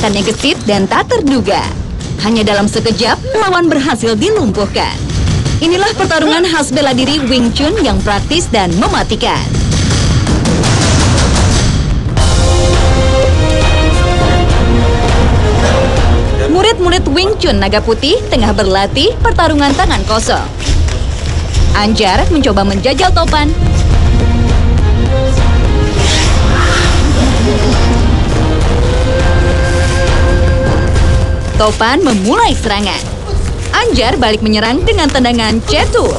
gerakan yang gesit dan tak terduga. Hanya dalam sekejap, lawan berhasil dilumpuhkan. Inilah pertarungan khas bela diri Wing Chun yang praktis dan mematikan. Murid-murid Wing Chun Naga Putih tengah berlatih pertarungan tangan kosong. Anjar mencoba menjajal Topan. Topan memulai serangan. Anjar balik menyerang dengan tendangan cetu.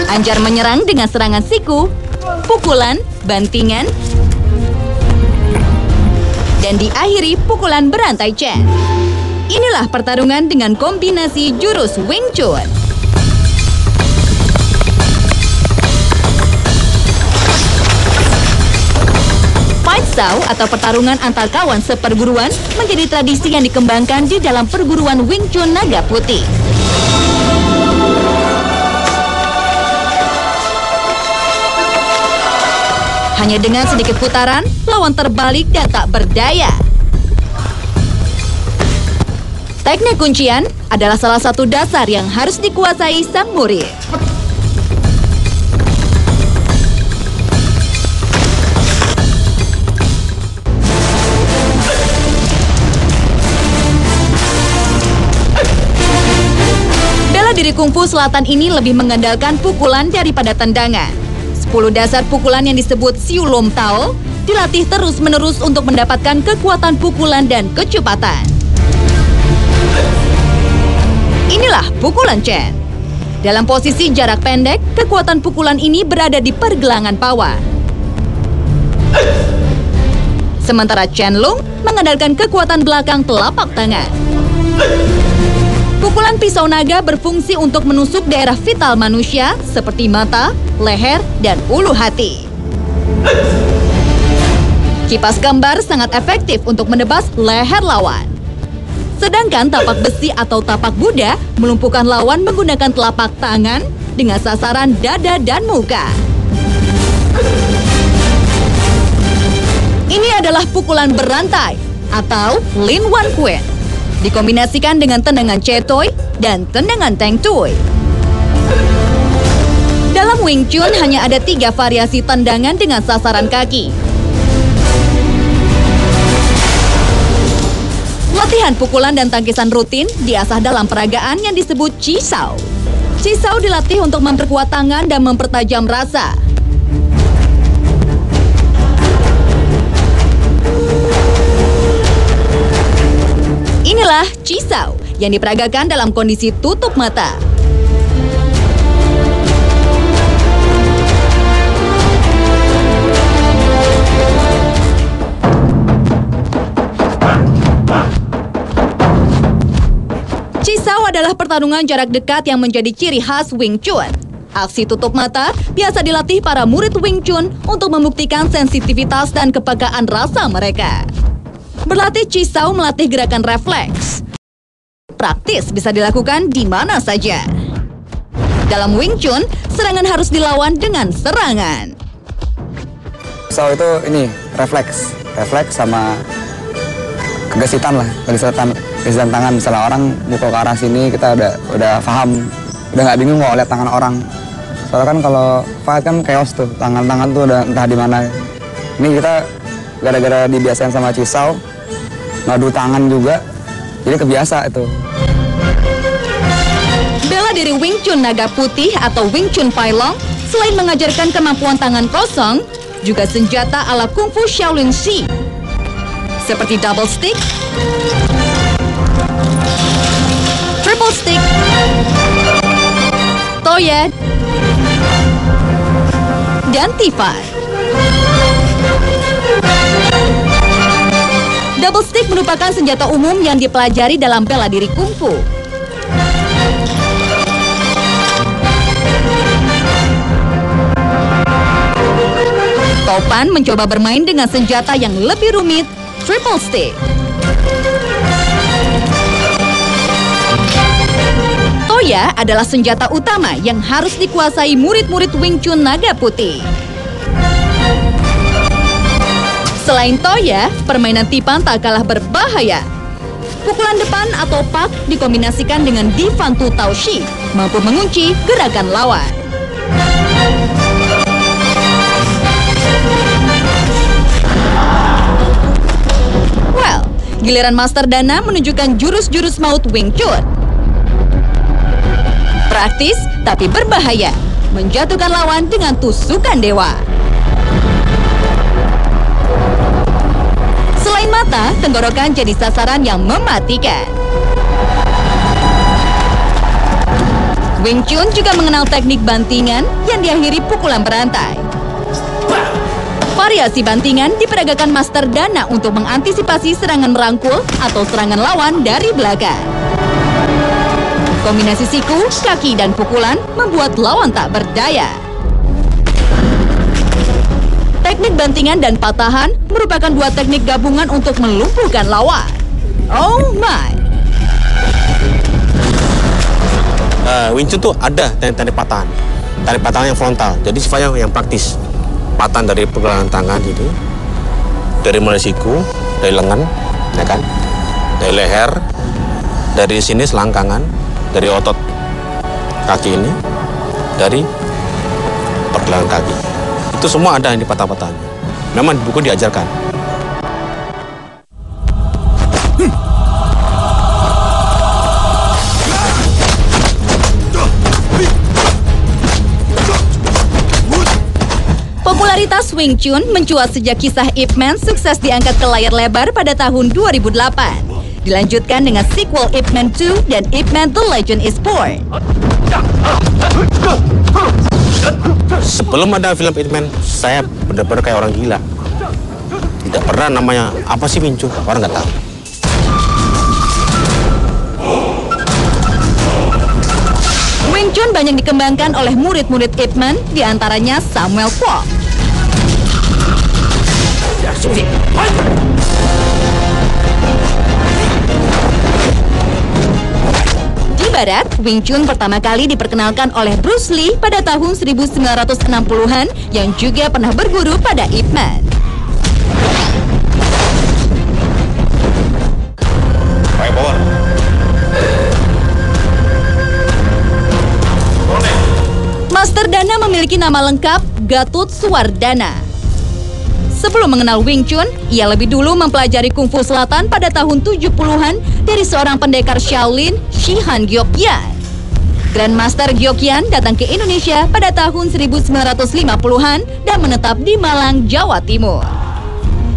Anjar menyerang dengan serangan siku, pukulan, bantingan, dan diakhiri pukulan berantai Chen. Inilah pertarungan dengan kombinasi jurus Wing Chun. Fight Sao atau pertarungan antar kawan seperguruan menjadi tradisi yang dikembangkan di dalam perguruan Wing Chun Naga Putih. Hanya dengan sedikit putaran, lawan terbalik dan tak berdaya. Teknik kuncian adalah salah satu dasar yang harus dikuasai sang murid. Bela diri kungfu selatan ini lebih mengandalkan pukulan daripada tendangan. 10 dasar pukulan yang disebut Siu Lom Tao dilatih terus-menerus untuk mendapatkan kekuatan pukulan dan kecepatan. Inilah pukulan Chen. Dalam posisi jarak pendek, kekuatan pukulan ini berada di pergelangan pawa. Sementara Chen Lung mengandalkan kekuatan belakang telapak tangan. Pukulan pisau naga berfungsi untuk menusuk daerah vital manusia seperti mata, leher, dan ulu hati. Kipas gambar sangat efektif untuk menebas leher lawan. Sedangkan tapak besi atau tapak Buddha melumpuhkan lawan menggunakan telapak tangan dengan sasaran dada dan muka. Ini adalah pukulan berantai atau Lin Wan Kuen. Dikombinasikan dengan tendangan Cetoy dan tendangan Teng Tui. Dalam Wing Chun hanya ada 3 variasi tendangan dengan sasaran kaki. Latihan pukulan dan tangkisan rutin diasah dalam peragaan yang disebut Chi Sao. Chi Sao dilatih untuk memperkuat tangan dan mempertajam rasa. Inilah Chi Sao yang diperagakan dalam kondisi tutup mata. Chi Sao adalah pertarungan jarak dekat yang menjadi ciri khas Wing Chun. Aksi tutup mata biasa dilatih para murid Wing Chun untuk membuktikan sensitivitas dan kepekaan rasa mereka. Berlatih Chi Sao melatih gerakan refleks. Praktis bisa dilakukan di mana saja. Dalam Wing Chun, serangan harus dilawan dengan serangan. Sao itu ini refleks sama kegesitan lah, kegesitan tangan. Misalnya orang mukul ke arah sini, kita udah paham, udah nggak bingung mau lihat tangan orang. Soalnya kan kalau fight kan chaos tuh, tangan-tangan tuh udah entah di mana. Ini kita gara-gara dibiasain sama Chi Sao, ngadu tangan juga, jadi kebiasa itu. Bela diri Wing Chun Naga Putih atau Wing Chun Pai Long selain mengajarkan kemampuan tangan kosong, juga senjata ala kungfu Shaolin Shi seperti double stick, triple stick, toyed, dan tifai. Double stick merupakan senjata umum yang dipelajari dalam bela diri kungfu. Topan mencoba bermain dengan senjata yang lebih rumit, triple stick. Toya adalah senjata utama yang harus dikuasai murid-murid Wing Chun Naga Putih. Selain Toya, permainan Tipan tak kalah berbahaya. Pukulan depan atau pak dikombinasikan dengan Difantu Taoshi, mampu mengunci gerakan lawan. Well, giliran Master Dana menunjukkan jurus-jurus maut Wing Chun. Praktis tapi berbahaya, menjatuhkan lawan dengan tusukan dewa. Selain mata, tenggorokan jadi sasaran yang mematikan. Wing Chun juga mengenal teknik bantingan yang diakhiri pukulan berantai. Variasi bantingan diperagakan Master Dana untuk mengantisipasi serangan merangkul atau serangan lawan dari belakang. Kombinasi siku, kaki, dan pukulan membuat lawan tak berdaya. Teknik bantingan dan patahan merupakan dua teknik gabungan untuk melumpuhkan lawan. Oh my! Wing Chun tuh ada teknik patahan. Teknik patahan yang frontal, jadi sifatnya yang praktis. Patahan dari pergelangan tangan gitu, dari mulai siku, dari lengan, ya kan, dari leher, dari sini selangkangan, dari otot kaki ini, dari pergelangan kaki. Itu semua ada di patah-patahnya. Memang di buku diajarkan. Popularitas Wing Chun mencuat sejak kisah Ip Man sukses diangkat ke layar lebar pada tahun 2008. Dilanjutkan dengan sequel Ip Man 2 dan Ip Man The Legend is Born. Sebelum ada film Ip Man, saya benar-benar kayak orang gila. Tidak pernah namanya apa sih Wing Chun, orang nggak tahu. Wing Chun banyak dikembangkan oleh murid-murid Ip Man, diantaranya Samuel Kwok. Di barat, Wing Chun pertama kali diperkenalkan oleh Bruce Lee pada tahun 1960-an yang juga pernah berguru pada Ip Man. Master Dana memiliki nama lengkap Gatut Suwardana. Sebelum mengenal Wing Chun, ia lebih dulu mempelajari Kungfu Selatan pada tahun 70-an dari seorang pendekar Shaolin, Shihan Gyokyan. Grandmaster Gyokyan datang ke Indonesia pada tahun 1950-an dan menetap di Malang, Jawa Timur.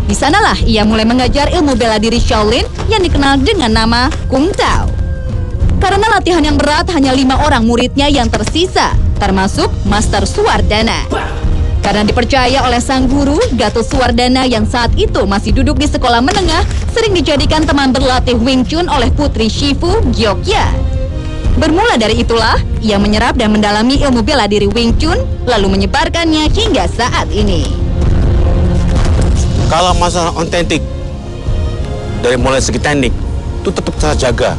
Di sanalah ia mulai mengajar ilmu bela diri Shaolin yang dikenal dengan nama Kung Tao. Karena latihan yang berat, hanya 5 orang muridnya yang tersisa, termasuk Master Suwardana. Karena dipercaya oleh sang guru, Gatut Suwardana yang saat itu masih duduk di sekolah menengah, sering dijadikan teman berlatih Wing Chun oleh putri Shifu, Gyokyan. Bermula dari itulah, ia menyerap dan mendalami ilmu bela diri Wing Chun, lalu menyebarkannya hingga saat ini. Kalau masalah otentik, dari mulai segi teknik, itu tetap saya jaga.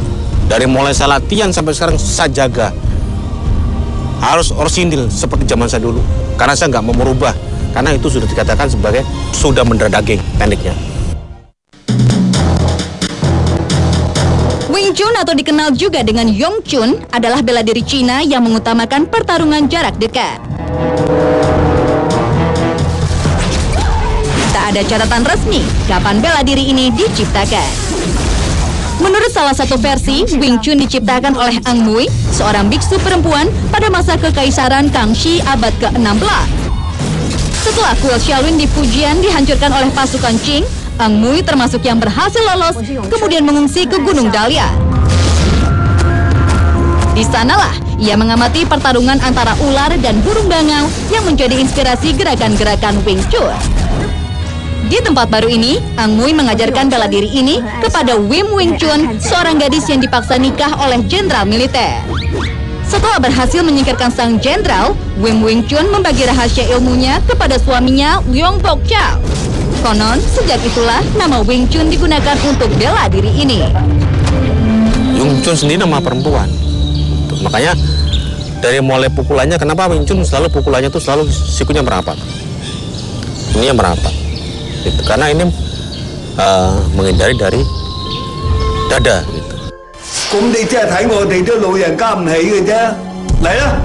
Dari mulai saya latihan sampai sekarang saya jaga. Harus orsinil seperti zaman saya dulu. Karena saya nggak mau merubah. Karena itu sudah dikatakan sebagai sudah mendarah daging tekniknya. Wing Chun atau dikenal juga dengan Yong Chun adalah bela diri Cina yang mengutamakan pertarungan jarak dekat. Tak ada catatan resmi kapan bela diri ini diciptakan. Menurut salah satu versi, Wing Chun diciptakan oleh Ang Mui, seorang biksu perempuan pada masa kekaisaran Kangxi abad ke-16. Setelah kuil Shaolin di Fujian dihancurkan oleh pasukan Qing, Ang Mui termasuk yang berhasil lolos, kemudian mengungsi ke Gunung Dalian. Di sanalah ia mengamati pertarungan antara ular dan burung bangau yang menjadi inspirasi gerakan-gerakan Wing Chun. Di tempat baru ini, Ang Mui mengajarkan bela diri ini kepada Wim Wing Chun, seorang gadis yang dipaksa nikah oleh jenderal militer. Setelah berhasil menyingkirkan sang jenderal, Wim Wing Chun membagi rahasia ilmunya kepada suaminya, Leong Bok Chow. Konon, sejak itulah nama Wing Chun digunakan untuk bela diri ini. Yung Chun sendiri nama perempuan. Makanya dari mulai pukulannya, kenapa Wing Chun selalu pukulannya tuh selalu sikunya merapat. Ini yang merapat. Gitu. Karena ini menghindari dari dada. Gitu. 咁你即係睇我哋啲老人家唔起嘅啫，嚟啦！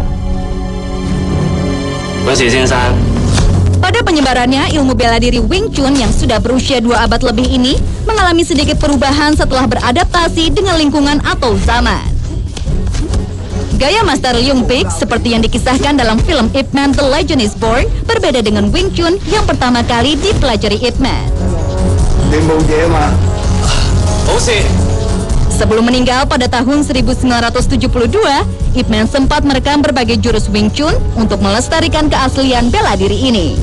Pada penyebarannya, ilmu bela diri Wing Chun yang sudah berusia 2 abad lebih ini mengalami sedikit perubahan setelah beradaptasi dengan lingkungan atau zaman. Gaya Master Leung Pik seperti yang dikisahkan dalam film Ip Man The Legend is Born berbeda dengan Wing Chun yang pertama kali dipelajari Ip Man. Sebelum meninggal pada tahun 1972, Ip Man sempat merekam berbagai jurus Wing Chun untuk melestarikan keaslian bela diri ini.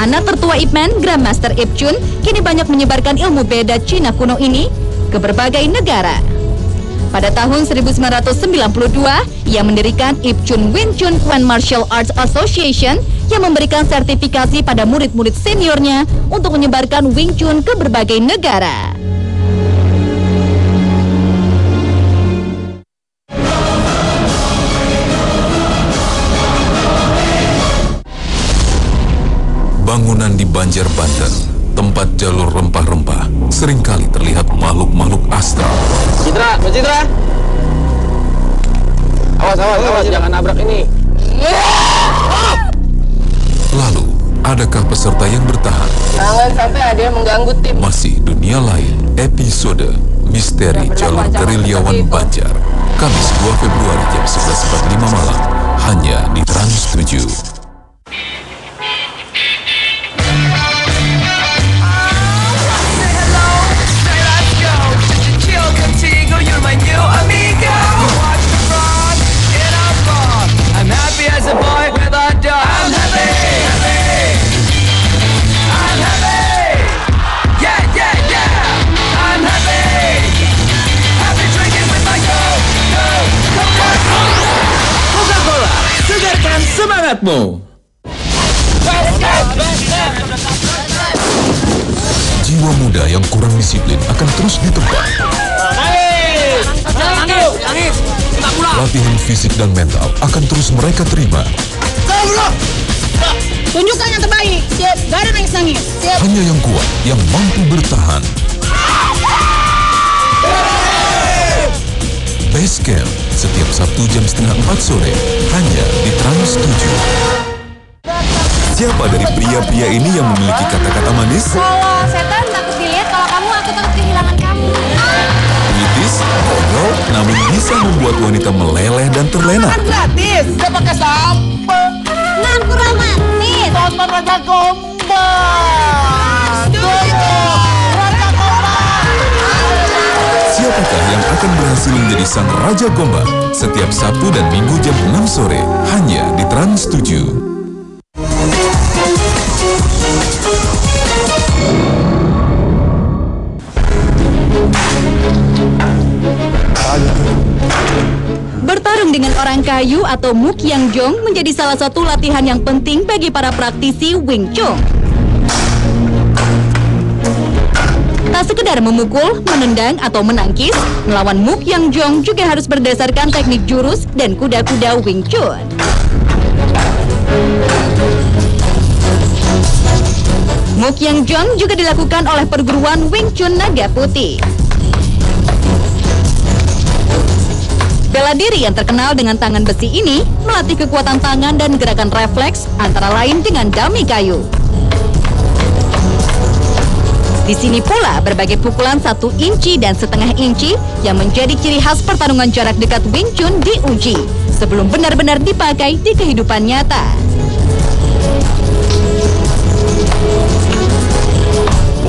Anak tertua Ip Man, Grandmaster Ip Chun, kini banyak menyebarkan ilmu beda Cina kuno ini ke berbagai negara. Pada tahun 1992, ia mendirikan Ip Chun Wing Chun Quan Martial Arts Association yang memberikan sertifikasi pada murid-murid seniornya untuk menyebarkan Wing Chun ke berbagai negara. Bangunan di Banjar, Banten, tempat jalur rempah-rempah, seringkali terlihat makhluk-makhluk astral. Citra, Mbak Citra. Awas, jangan nabrak ini. Lalu, adakah peserta yang bertahan? Jangan sampai ada yang mengganggu tim. Masih dunia lain, episode Misteri Jalur Gerilyawan Banjar. Kamis 2 Februari jam 11.45 malam, hanya di Trans 7. Semangatmu. Jiwa muda yang kurang disiplin akan terus ditempa. Latihan fisik dan mental akan terus mereka terima. Tunjukkan yang terbaik. Siap, gak ada nangis-nangis. Siap. Hanya yang kuat yang mampu bertahan. Base Camp setiap Sabtu jam 3:30 sore hanya di Trans 7. Siapa dari pria-pria ini yang memiliki kata-kata manis? Kalau setan takut dilihat, kalau kamu aku takut kehilangan kamu. Kritis, konyol, namun bisa membuat wanita meleleh dan terlena. Gratis. Gak pakai sampo. Nah, aku romantis. Tonton Raja Gombang. Raja Gombang. Siapakah yang akan berhasil menjadi sang Raja Gombang? Setiap Sabtu dan Minggu jam 6 sore hanya di Trans 7. Bertarung dengan orang kayu atau Muk Yang Jong menjadi salah satu latihan yang penting bagi para praktisi Wing Chun. Tak sekedar memukul, menendang, atau menangkis, melawan Muk Yang Jong juga harus berdasarkan teknik jurus dan kuda-kuda Wing Chun. Muk Yang Jong juga dilakukan oleh perguruan Wing Chun Naga Putih. Bela diri yang terkenal dengan tangan besi ini melatih kekuatan tangan dan gerakan refleks antara lain dengan dami kayu. Di sini pula berbagai pukulan 1 inci dan setengah inci yang menjadi ciri khas pertarungan jarak dekat Wing Chun diuji sebelum benar-benar dipakai di kehidupan nyata.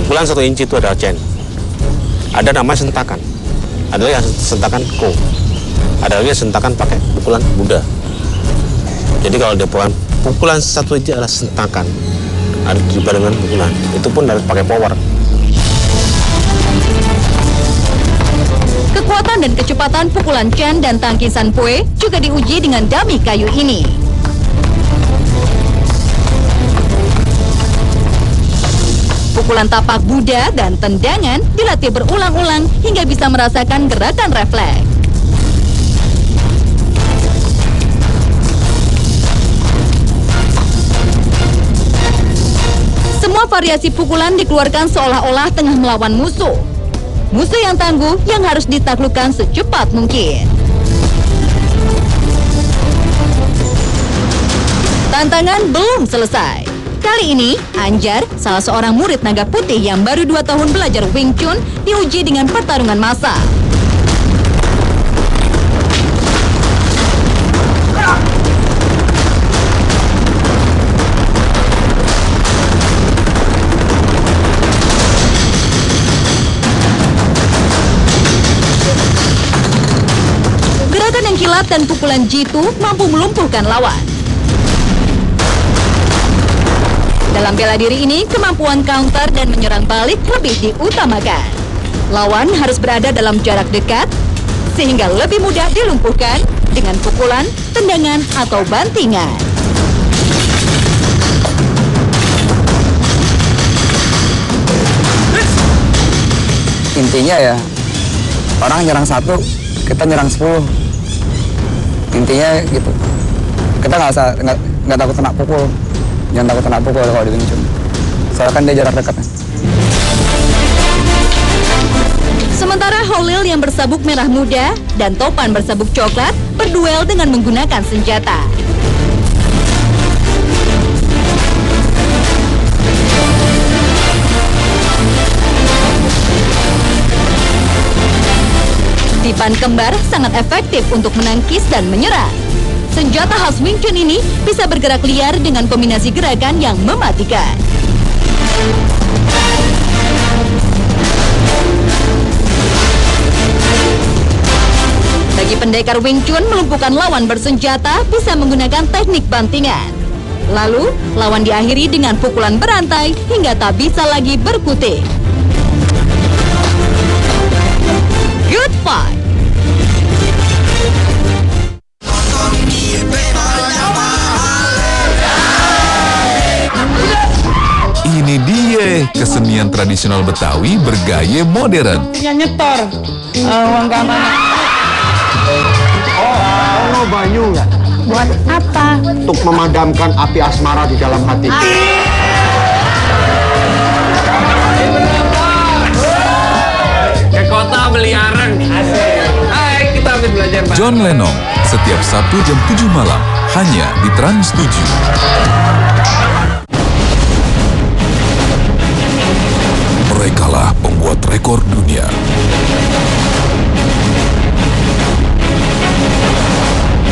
Pukulan 1 inci itu adalah Chen. Ada namanya sentakan. Ada yang sentakan Ko. Ada lagi sentakan pakai pukulan Buddha. Jadi kalau dia pukulan 1 inci adalah sentakan. Ada juga dengan pukulan. Itu pun harus pakai power. Kekuatan dan kecepatan pukulan Chen dan tangkisan Pue juga diuji dengan dami kayu ini. Pukulan tapak Buddha dan tendangan dilatih berulang-ulang hingga bisa merasakan gerakan refleks. Semua variasi pukulan dikeluarkan seolah-olah tengah melawan musuh. Musuh yang tangguh yang harus ditaklukkan secepat mungkin. Tantangan belum selesai. Kali ini, Anjar, salah seorang murid naga putih yang baru 2 tahun belajar Wing Chun, diuji dengan pertarungan massal. Gerakan yang kilat dan pukulan jitu mampu melumpuhkan lawan. Dalam bela diri ini, kemampuan counter dan menyerang balik lebih diutamakan. Lawan harus berada dalam jarak dekat, sehingga lebih mudah dilumpuhkan dengan pukulan, tendangan, atau bantingan. Intinya ya, orang nyerang 1, kita nyerang 10. Intinya gitu. Kita nggak takut kena pukul. Jangan takut kena pukul kalau di Wing Chun. Soalnya kan dia jarak dekat. Sementara Holil yang bersabuk merah muda dan Topan bersabuk coklat berduel dengan menggunakan senjata. Tipan kembar sangat efektif untuk menangkis dan menyerang. Senjata khas Wing Chun ini bisa bergerak liar dengan kombinasi gerakan yang mematikan. Bagi pendekar Wing Chun, melumpuhkan lawan bersenjata bisa menggunakan teknik bantingan. Lalu, lawan diakhiri dengan pukulan berantai hingga tak bisa lagi berkutik. Good fight! Ini dia kesenian tradisional Betawi bergaya modern. Nyetor uang keamanan. Oh, banyu nggak? Buat apa? Untuk memadamkan api asmara di dalam hati. Ke kota beli arang. Hai, kita habis belajar. John Lennon setiap Sabtu jam 7 malam hanya di Trans 7. Merekalah pembuat rekor dunia.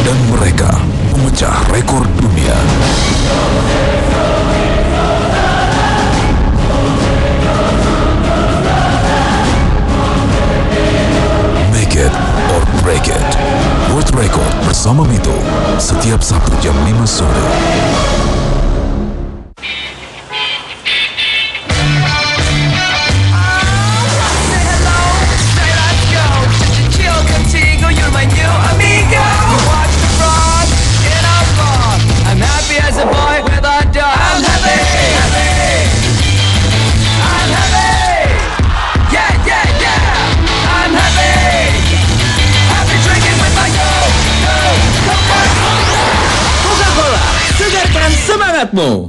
Dan mereka memecah rekor dunia. Make it or break it. World Record bersama Mito setiap Sabtu jam 5 sore. Semangatmu.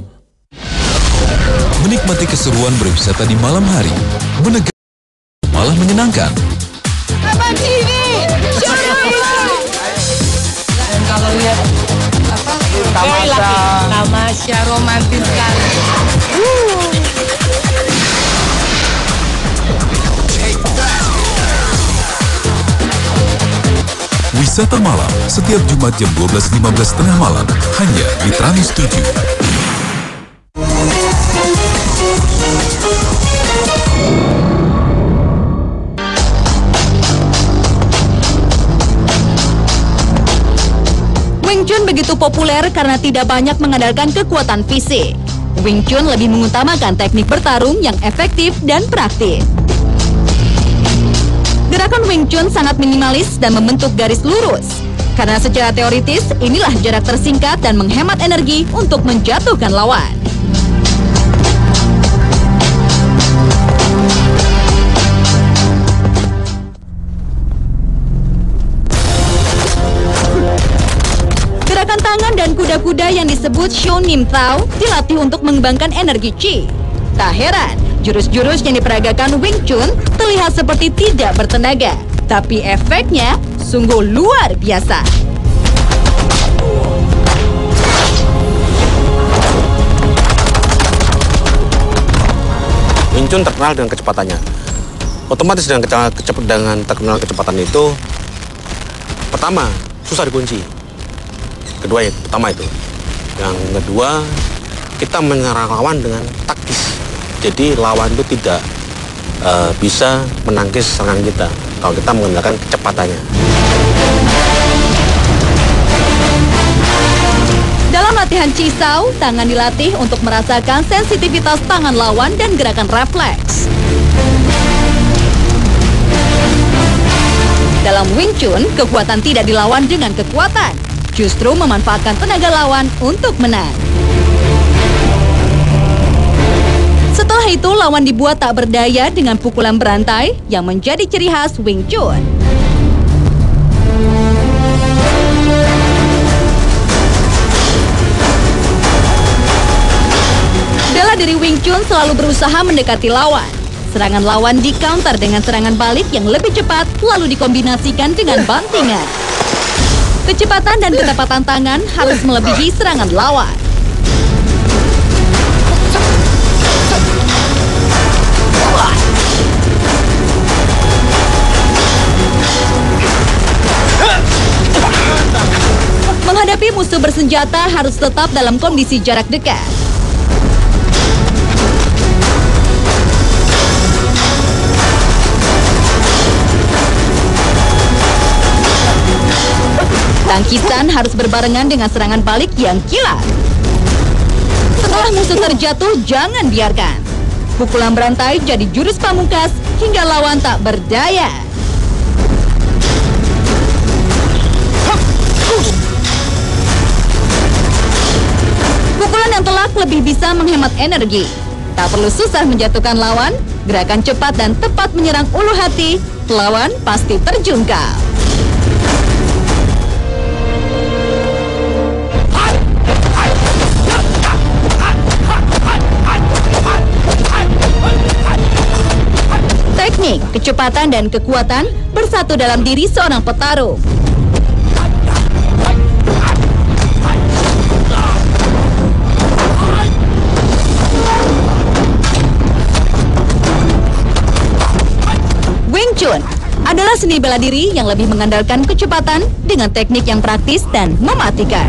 Menikmati keseruan berwisata di malam hari, menegak malah menyenangkan. Abang TV, dan kalau lihat apa? Tamasya romantis sekali. Wisata malam setiap Jumat jam 12.15 tengah malam hanya di Trans 7. Wing Chun begitu populer karena tidak banyak mengandalkan kekuatan fisik. Wing Chun lebih mengutamakan teknik bertarung yang efektif dan praktis. Gerakan Wing Chun sangat minimalis dan membentuk garis lurus. Karena secara teoritis, inilah jarak tersingkat dan menghemat energi untuk menjatuhkan lawan. Gerakan tangan dan kuda-kuda yang disebut Shou Nim Tao dilatih untuk mengembangkan energi Qi. Tak heran, jurus-jurus yang diperagakan Wing Chun terlihat seperti tidak bertenaga, tapi efeknya sungguh luar biasa. Wing Chun terkenal dengan kecepatannya. Otomatis dengan terkenal kecepatan itu, pertama, susah dikunci. Kedua, pertama itu. Yang kedua, kita menyerang lawan dengan taktis. Jadi lawan itu tidak bisa menangkis serangan kita kalau kita menggunakan kecepatannya. Dalam latihan Cisau, tangan dilatih untuk merasakan sensitivitas tangan lawan dan gerakan refleks. Dalam Wing Chun, kekuatan tidak dilawan dengan kekuatan, justru memanfaatkan tenaga lawan untuk menang. Setelah itu, lawan dibuat tak berdaya dengan pukulan berantai yang menjadi ciri khas Wing Chun. Bela diri Wing Chun selalu berusaha mendekati lawan. Serangan lawan di-counter dengan serangan balik yang lebih cepat, lalu dikombinasikan dengan bantingan. Kecepatan dan ketepatan tangan harus melebihi serangan lawan. Menghadapi musuh bersenjata harus tetap dalam kondisi jarak dekat. Tangkisan harus berbarengan dengan serangan balik yang kilat. Setelah musuh terjatuh, jangan biarkan. Pukulan berantai jadi jurus pamungkas hingga lawan tak berdaya. Pukulan yang telak lebih bisa menghemat energi. Tak perlu susah menjatuhkan lawan, gerakan cepat dan tepat menyerang ulu hati, lawan pasti terjungkal. Teknik, kecepatan, dan kekuatan bersatu dalam diri seorang petarung. Wing Chun adalah seni bela diri yang lebih mengandalkan kecepatan dengan teknik yang praktis dan mematikan.